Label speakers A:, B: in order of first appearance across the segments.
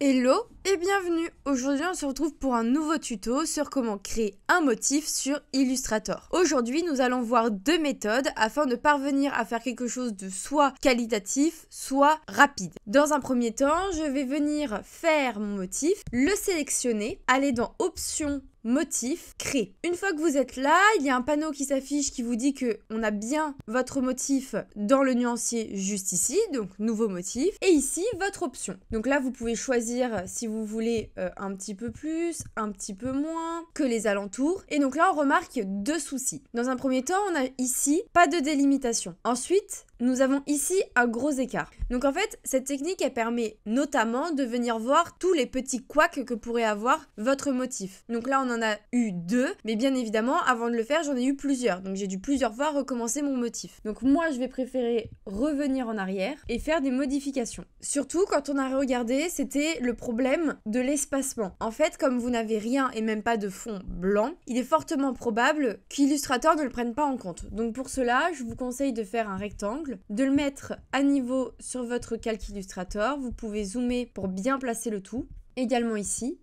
A: Hello et bienvenue. Aujourd'hui on se retrouve pour un nouveau tuto sur comment créer un motif sur Illustrator. Aujourd'hui nous allons voir deux méthodes afin de parvenir à faire quelque chose de soit qualitatif, soit rapide. Dans un premier temps, je vais venir faire mon motif, le sélectionner, aller dans Options, motif, créer. Une fois que vous êtes là, il y a un panneau qui s'affiche qui vous dit que on a bien votre motif dans le nuancier juste ici, donc nouveau motif, et ici votre option. Donc là vous pouvez choisir si vous voulez un petit peu plus, un petit peu moins que les alentours. Et donc là on remarque deux soucis. Dans un premier temps, on a ici pas de délimitation. Ensuite, nous avons ici un gros écart. Donc en fait, cette technique, elle permet notamment de venir voir tous les petits couacs que pourrait avoir votre motif. Donc là, on en a eu deux, mais bien évidemment, avant de le faire, j'en ai eu plusieurs. Donc j'ai dû plusieurs fois recommencer mon motif. Donc moi, je vais préférer revenir en arrière et faire des modifications. Surtout, quand on a regardé, c'était le problème de l'espacement. En fait, comme vous n'avez rien et même pas de fond blanc, il est fortement probable qu'Illustrator ne le prenne pas en compte. Donc pour cela, je vous conseille de faire un rectangle, de le mettre à niveau sur votre calque Illustrator. Vous pouvez zoomer pour bien placer le tout. Également ici,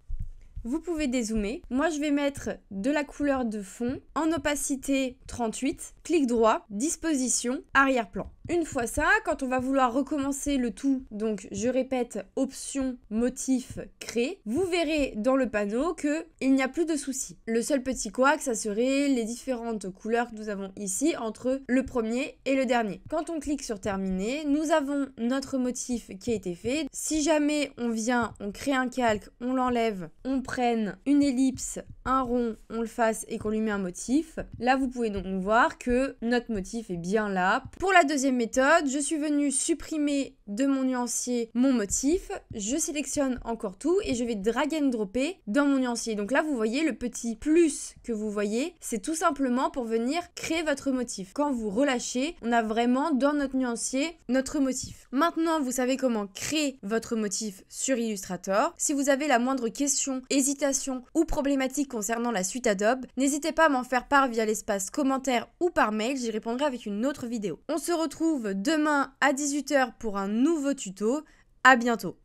A: vous pouvez dézoomer. Moi, je vais mettre de la couleur de fond en opacité 38, clic droit, disposition, arrière-plan. Une fois ça, quand on va vouloir recommencer le tout, donc je répète, option, motif, créer, vous verrez dans le panneau qu'il n'y a plus de soucis. Le seul petit couac, ça serait les différentes couleurs que nous avons ici entre le premier et le dernier. Quand on clique sur terminer, nous avons notre motif qui a été fait. Si jamais on vient, on crée un calque, on l'enlève, on prenne une ellipse, un rond, on le fasse et qu'on lui met un motif, là vous pouvez donc voir que notre motif est bien là. Pour la deuxième méthode, je suis venue supprimer de mon nuancier mon motif, je sélectionne encore tout et je vais drag and dropper dans mon nuancier. Donc là vous voyez le petit plus que vous voyez, c'est tout simplement pour venir créer votre motif. Quand vous relâchez, on a vraiment dans notre nuancier notre motif. Maintenant vous savez comment créer votre motif sur Illustrator. Si vous avez la moindre question, hésitation ou problématique concernant la suite Adobe, n'hésitez pas à m'en faire part via l'espace commentaire ou par mail, j'y répondrai avec une autre vidéo. On se retrouve demain à 18 h pour un nouveau tuto. À bientôt.